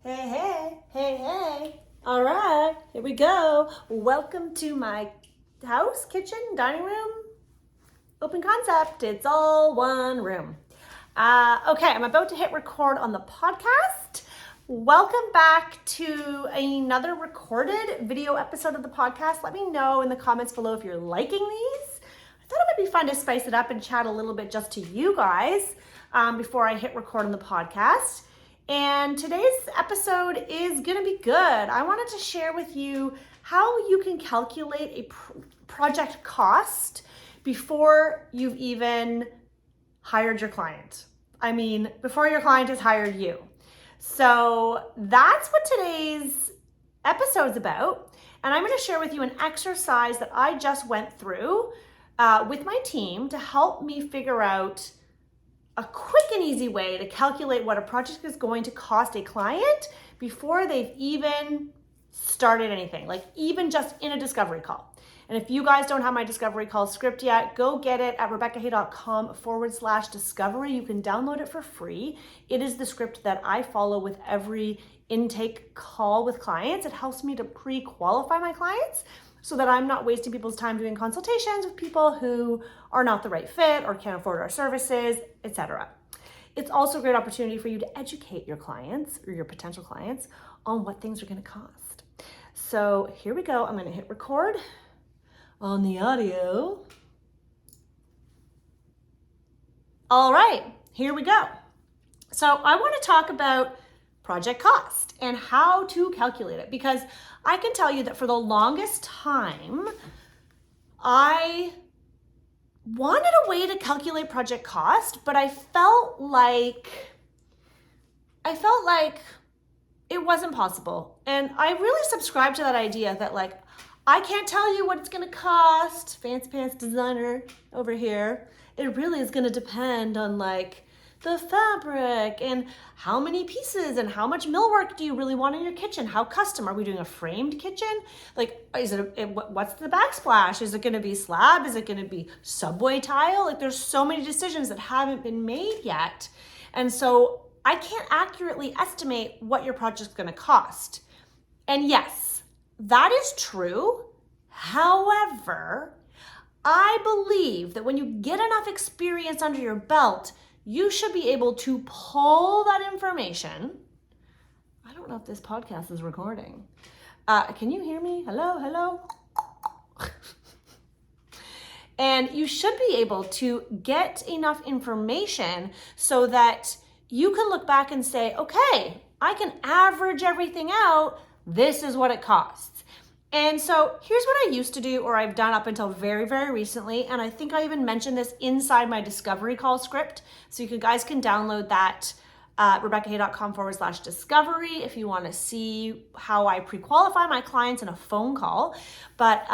Hey. All right, here we go. Welcome to my house, kitchen, dining room, open concept. It's all one room. Okay, I'm about to hit record on the podcast. Welcome back to another recorded video episode of the podcast. Let me know in the comments below if you're liking these. I thought it would be fun to spice it up and chat a little bit just to you guys before I hit record on the podcast. And today's episode is gonna be good. I wanted to share with you how you can calculate a project cost before you've even hired your client. I mean, before your client has hired you. So that's what today's episode is about. And I'm gonna share with you an exercise that I just went through with my team to help me figure out a quick and easy way to calculate what a project is going to cost a client before they've even started anything, like even just in a discovery call. And if you guys don't have my discovery call script yet, go get it at rebeccahay.com/discovery. You can download it for free. It is the script that I follow with every intake call with clients. It helps me to pre-qualify my clients so that I'm not wasting people's time doing consultations with people who are not the right fit or can't afford our services, etc. It's also a great opportunity for you to educate your clients or your potential clients on what things are going to cost. So here we go. I'm going to hit record on the audio. All right, here we go. So I want to talk about project cost and how to calculate it, because I can tell you that for the longest time, I wanted a way to calculate project cost, but I felt like it wasn't possible. And I really subscribe to that idea that like, I can't tell you what it's gonna cost, fancy pants designer over here. It really is gonna depend on like the fabric and how many pieces and how much millwork do you really want in your kitchen? How custom? Are we doing a framed kitchen? Like, what's the backsplash? Is it gonna be slab? Is it gonna be subway tile? Like, there's so many decisions that haven't been made yet. And so I can't accurately estimate what your project's gonna cost. And yes, that is true. However, I believe that when you get enough experience under your belt, you should be able to pull that information. I don't know if this podcast is recording. Can you hear me? Hello? And you should be able to get enough information so that you can look back and say, okay, I can average everything out. This is what it costs. And so here's what I used to do, or I've done up until very, very recently. And I think I even mentioned this inside my discovery call script. So you guys can download that rebeccahay.com/discovery if you want to see how I pre-qualify my clients in a phone call. But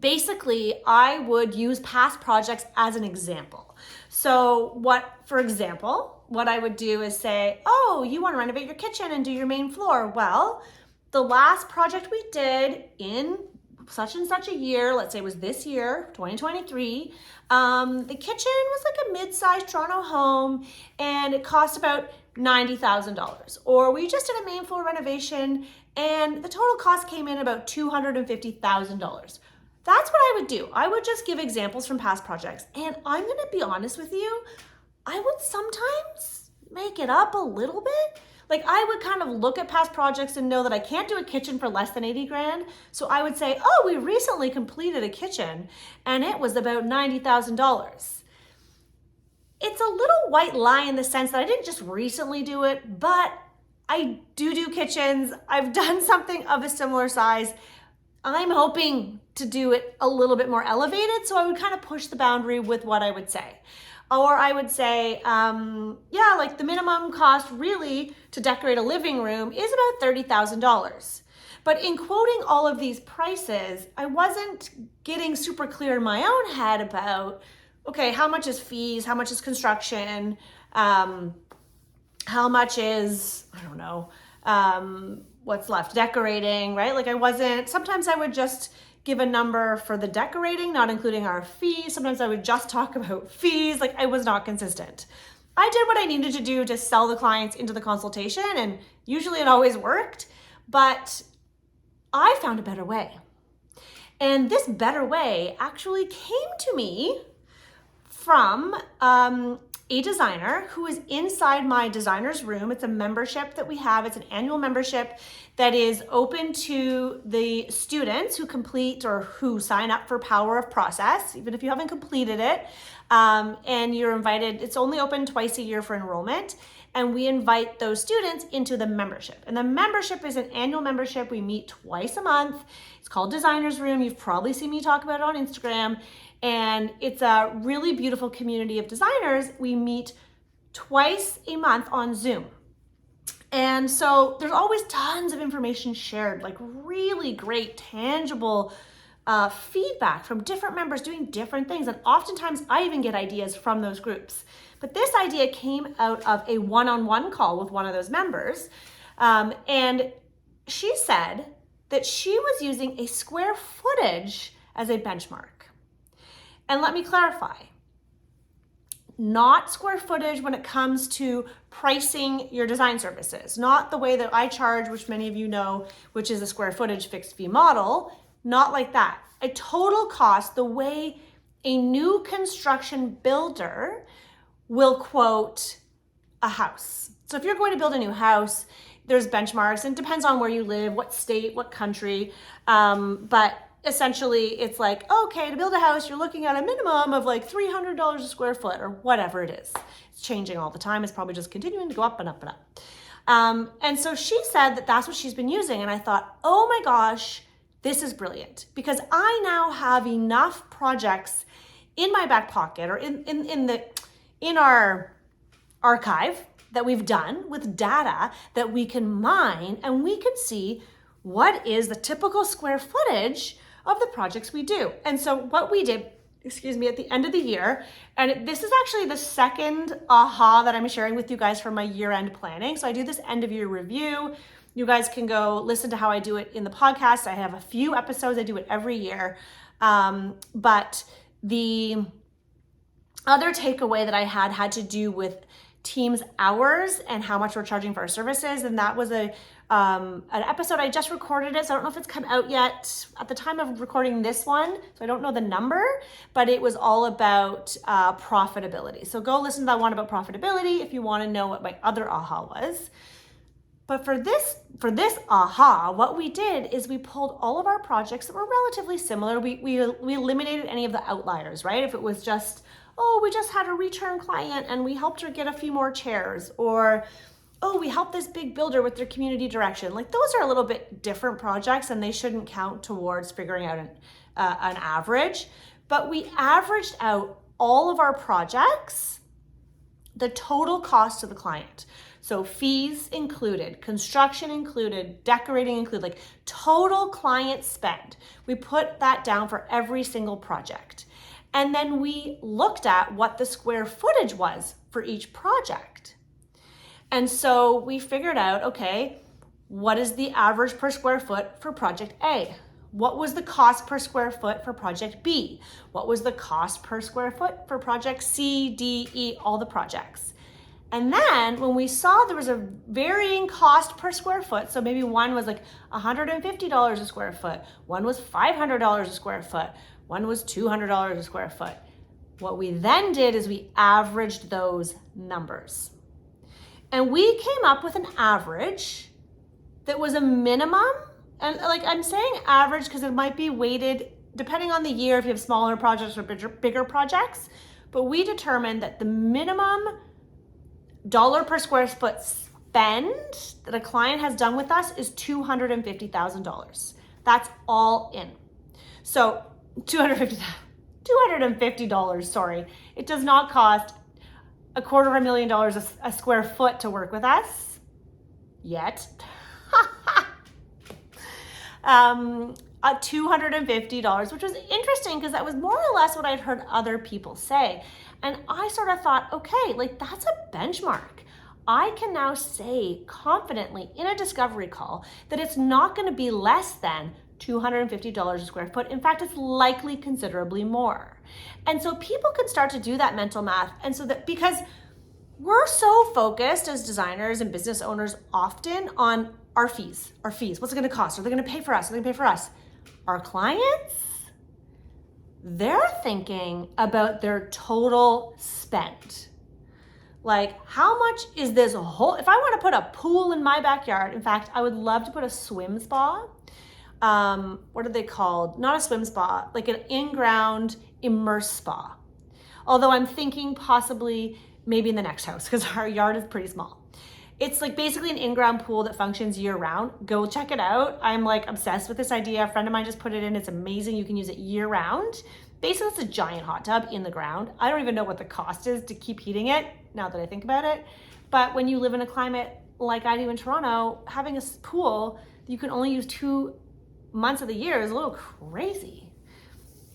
basically, I would use past projects as an example. So for example, what I would do is say, oh, you want to renovate your kitchen and do your main floor. Well, the last project we did in such and such a year, let's say it was this year, 2023, the kitchen was like a mid-sized Toronto home and it cost about $90,000. Or we just did a main floor renovation and the total cost came in about $250,000. That's what I would do. I would just give examples from past projects. And I'm gonna be honest with you, I would sometimes make it up a little bit. Like I would kind of look at past projects and know that I can't do a kitchen for less than 80 grand. So I would say, oh, we recently completed a kitchen and it was about $90,000. It's a little white lie in the sense that I didn't just recently do it, but I do kitchens. I've done something of a similar size. I'm hoping to do it a little bit more elevated. So I would kind of push the boundary with what I would say. Or I would say, yeah, like the minimum cost really to decorate a living room is about $30,000. But in quoting all of these prices, I wasn't getting super clear in my own head about, okay, how much is fees? How much is construction? How much is, I don't know, what's left, decorating, right? Like sometimes I would just give a number for the decorating, not including our fees. Sometimes I would just talk about fees. Like I was not consistent. I did what I needed to do to sell the clients into the consultation, and usually it always worked, but I found a better way. And this better way actually came to me from a designer who is inside my designer's room. It's a membership that we have. It's an annual membership that is open to the students who complete or who sign up for Power of Process, even if you haven't completed it. And you're invited, it's only open twice a year for enrollment. And we invite those students into the membership. And the membership is an annual membership. We meet twice a month. It's called Designer's Room. You've probably seen me talk about it on Instagram. And it's a really beautiful community of designers. We meet twice a month on Zoom. And so there's always tons of information shared, like really great, tangible feedback from different members doing different things. And oftentimes I even get ideas from those groups. But this idea came out of a one-on-one call with one of those members. And she said that she was using a square footage as a benchmark. And let me clarify, not square footage when it comes to pricing your design services, not the way that I charge, which many of you know, which is a square footage fixed fee model, not like that. A total cost, the way a new construction builder will quote a house. So if you're going to build a new house, there's benchmarks, and it depends on where you live, what state, what country, but essentially it's like, okay, to build a house, you're looking at a minimum of like $300 a square foot or whatever it is. It's changing all the time. It's probably just continuing to go up and up and up. And so she said that that's what she's been using. And I thought, oh my gosh, this is brilliant, because I now have enough projects in my back pocket or in our archive that we've done with data that we can mine, and we can see what is the typical square footage of the projects we do. And so what we did, at the end of the year, and this is actually the second aha that I'm sharing with you guys for my year-end planning. So I do this end of year review. You guys can go listen to how I do it in the podcast. I have a few episodes. I do it every year. But the other takeaway that I had to do with teams' hours and how much we're charging for our services. And that was an episode. I just recorded it, so I don't know if it's come out yet at the time of recording this one, so I don't know the number, but it was all about profitability. So go listen to that one about profitability if you want to know what my other aha was. But for this aha, what we did is we pulled all of our projects that were relatively similar. We eliminated any of the outliers, right? If it was just, oh, we just had a return client and we helped her get a few more chairs, or oh, we helped this big builder with their community direction. Like, those are a little bit different projects and they shouldn't count towards figuring out an average. But we averaged out all of our projects, the total cost to the client. So fees included, construction included, decorating included, like total client spend. We put that down for every single project. And then we looked at what the square footage was for each project. And so we figured out, okay, what is the average per square foot for project A? What was the cost per square foot for project B? What was the cost per square foot for project C, D, E, all the projects? And then when we saw there was a varying cost per square foot, so maybe one was like $150 a square foot, one was $500 a square foot, one was $200 a square foot. What we then did is we averaged those numbers. And we came up with an average that was a minimum. And like, I'm saying average because it might be weighted depending on the year if you have smaller projects or bigger projects. But we determined that the minimum dollar per square foot spend that a client has done with us is $250,000. That's all in. So $250, sorry. It does not cost $250,000 a square foot to work with us yet. $250, which was interesting because that was more or less what I'd heard other people say. And I sort of thought, okay, like that's a benchmark. I can now say confidently in a discovery call that it's not going to be less than $250 a square foot. In fact, it's likely considerably more. And so people can start to do that mental math. And so that, because we're so focused as designers and business owners often on our fees. What's it gonna cost? Are they gonna pay for us? Are they gonna pay for us? Our clients, they're thinking about their total spend. Like, how much is this whole, if I want to put a pool in my backyard, in fact, I would love to put a swim spa. What are they called? Not a swim spa, like an in-ground immerse spa. Although I'm thinking possibly maybe in the next house because our yard is pretty small. It's like basically an in-ground pool that functions year round. Go check it out. I'm like obsessed with this idea. A friend of mine just put it in. It's amazing. You can use it year round. Basically, it's a giant hot tub in the ground. I don't even know what the cost is to keep heating it now that I think about it. But when you live in a climate like I do in Toronto, having a pool that you can only use 2 months of the year is a little crazy.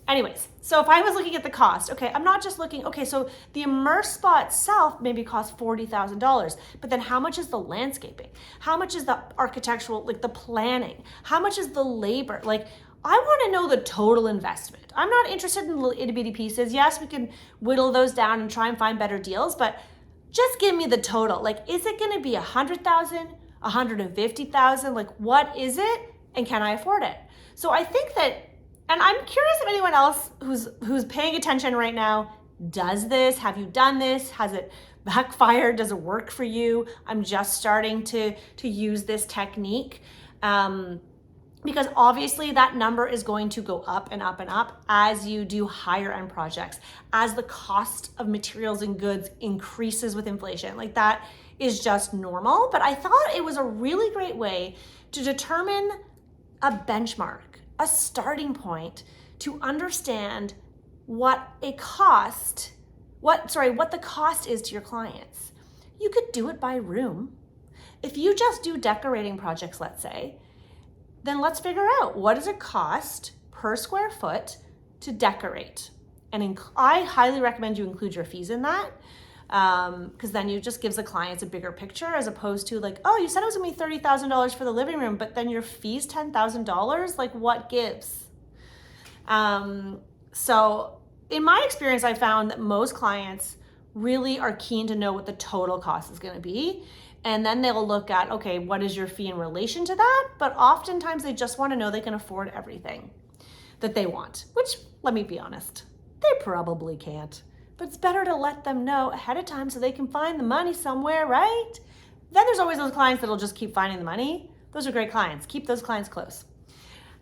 Anyways, so if I was looking at the cost, okay, I'm not just looking, okay, so the immerse spa itself maybe costs $40,000, but then how much is the landscaping? How much is the architectural, like the planning? How much is the labor? Like, I want to know the total investment. I'm not interested in little itty bitty pieces. Yes, we can whittle those down and try and find better deals, but just give me the total. Like, is it going to be 100,000, 150,000? Like, what is it? And can I afford it? So I think that, and I'm curious if anyone else who's paying attention right now does this. Have you done this? Has it backfired? Does it work for you? I'm just starting to use this technique. Because obviously that number is going to go up and up and up as you do higher end projects, as the cost of materials and goods increases with inflation. Like, that is just normal. But I thought it was a really great way to determine a benchmark, a starting point to understand what the cost is to your clients. You could do it by room. If you just do decorating projects, let's say, then let's figure out what does it cost per square foot to decorate. And I highly recommend you include your fees in that, because then it just gives the clients a bigger picture, as opposed to like, oh, you said it was gonna be $30,000 for the living room, but then your fees $10,000. Like, what gives? So in my experience, I found that most clients really are keen to know what the total cost is gonna be. And then they'll look at, okay, what is your fee in relation to that? But oftentimes they just want to know they can afford everything that they want, which, let me be honest, they probably can't. But it's better to let them know ahead of time so they can find the money somewhere, right? Then there's always those clients that'll just keep finding the money. Those are great clients. Keep those clients close.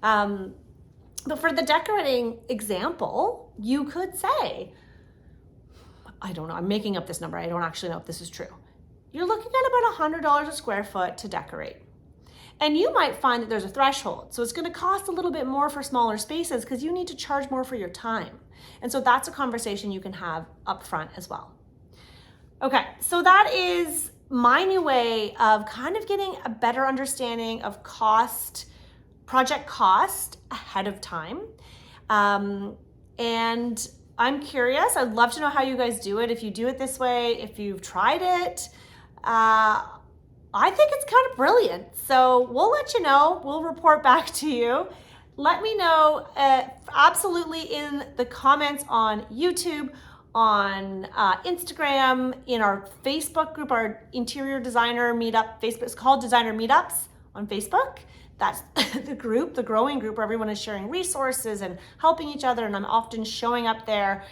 But for the decorating example, you could say, I don't know, I'm making up this number. I don't actually know if this is true. You're looking at about $100 a square foot to decorate. And you might find that there's a threshold. So it's going to cost a little bit more for smaller spaces because you need to charge more for your time. And so that's a conversation you can have up front as well. Okay, so that is my new way of kind of getting a better understanding of project cost ahead of time. And I'm curious, I'd love to know how you guys do it. If you do it this way, if you've tried it, I think it's kind of brilliant. So we'll let you know. We'll report back to you. Let me know absolutely in the comments on YouTube, on Instagram, in our Facebook group, our interior designer meetup. Facebook is called Designer Meetups on Facebook. That's the group, the growing group where everyone is sharing resources and helping each other. And I'm often showing up there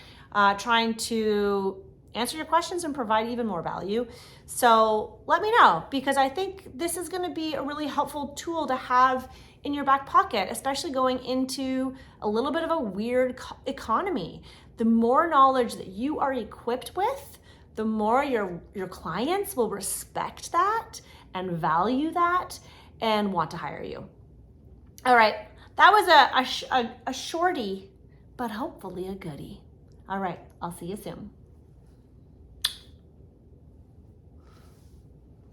trying to answer your questions and provide even more value. So let me know, because I think this is going to be a really helpful tool to have in your back pocket, especially going into a little bit of a weird economy. The more knowledge that you are equipped with, the more your clients will respect that and value that and want to hire you. All right, that was a shorty, but hopefully a goodie. All right, I'll see you soon.